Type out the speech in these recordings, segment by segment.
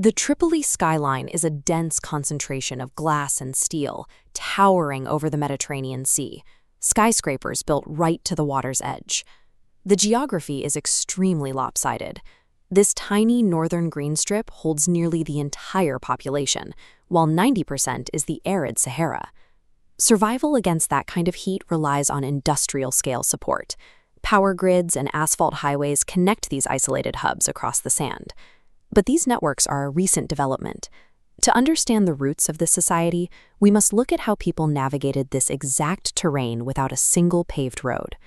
The Tripoli skyline is a dense concentration of glass and steel, towering over the Mediterranean Sea, skyscrapers built right to the water's edge. The geography is extremely lopsided. This tiny northern green strip holds nearly the entire population, while 90% is the arid Sahara. Survival against that kind of heat relies on industrial-scale support. Power grids and asphalt highways connect these isolated hubs across the sand. But these networks are a recent development. To understand the roots of this society, we must look at how people navigated this exact terrain without a single paved road.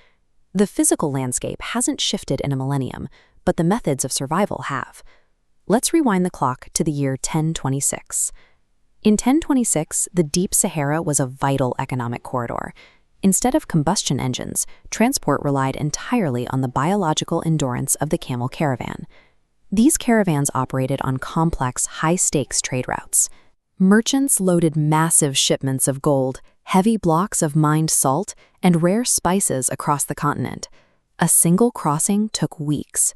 The physical landscape hasn't shifted in a millennium, but the methods of survival have. Let's rewind the clock to the year 1026. In 1026, the Deep Sahara was a vital economic corridor. Instead of combustion engines, transport relied entirely on the biological endurance of the camel caravan. These caravans operated on complex, high-stakes trade routes. Merchants loaded massive shipments of gold, heavy blocks of mined salt, and rare spices across the continent. A single crossing took weeks.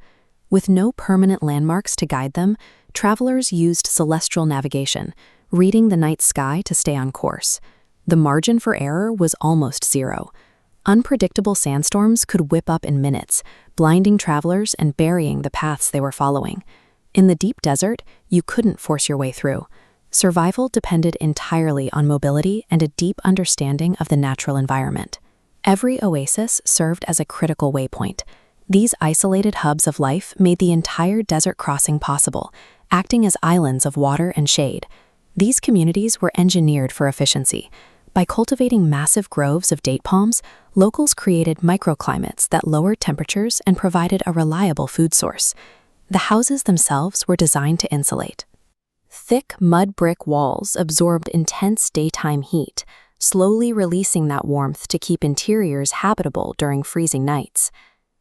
With no permanent landmarks to guide them, travelers used celestial navigation, reading the night sky to stay on course. The margin for error was almost zero. Unpredictable sandstorms could whip up in minutes, blinding travelers and burying the paths they were following. In the deep desert, you couldn't force your way through. Survival depended entirely on mobility and a deep understanding of the natural environment. Every oasis served as a critical waypoint. These isolated hubs of life made the entire desert crossing possible, acting as islands of water and shade. These communities were engineered for efficiency. By cultivating massive groves of date palms, locals created microclimates that lowered temperatures and provided a reliable food source. The houses themselves were designed to insulate. Thick mud brick walls absorbed intense daytime heat, slowly releasing that warmth to keep interiors habitable during freezing nights.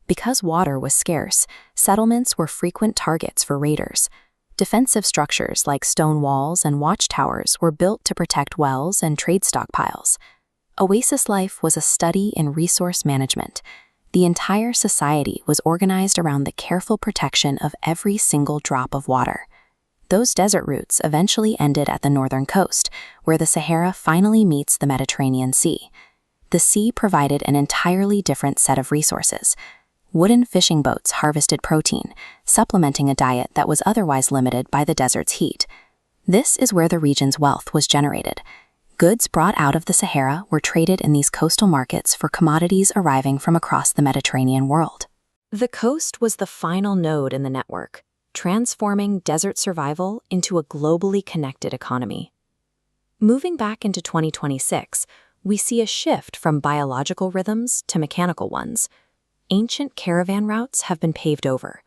Because water was scarce, settlements were frequent targets for raiders. Defensive structures like stone walls and watchtowers were built to protect wells and trade stockpiles. Oasis life was a study in resource management. The entire society was organized around the careful protection of every single drop of water. Those desert routes eventually ended at the northern coast, where the Sahara finally meets the Mediterranean Sea. The sea provided an entirely different set of resources. Wooden fishing boats harvested protein, supplementing a diet that was otherwise limited by the desert's heat. This is where the region's wealth was generated. Goods brought out of the Sahara were traded in these coastal markets for commodities arriving from across the Mediterranean world. The coast was the final node in the network, transforming desert survival into a globally connected economy. Moving back into 2026, we see a shift from biological rhythms to mechanical ones. Ancient caravan routes have been paved over.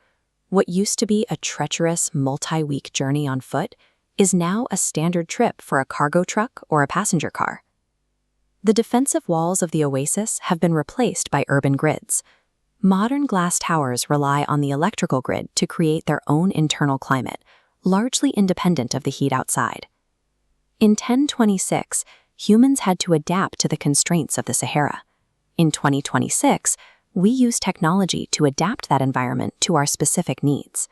What used to be a treacherous, multi-week journey on foot is now a standard trip for a cargo truck or a passenger car. The defensive walls of the oasis have been replaced by urban grids. Modern glass towers rely on the electrical grid to create their own internal climate, largely independent of the heat outside. In 1026, humans had to adapt to the constraints of the Sahara. In 2026, we use technology to adapt that environment to our specific needs.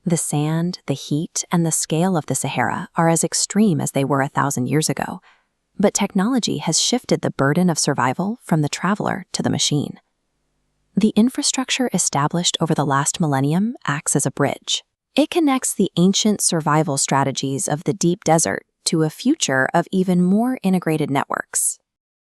The sand, the heat, and the scale of the Sahara are as extreme as they were 1,000 years ago, but technology has shifted the burden of survival from the traveler to the machine. The infrastructure established over the last millennium acts as a bridge. It connects the ancient survival strategies of the deep desert to a future of even more integrated networks.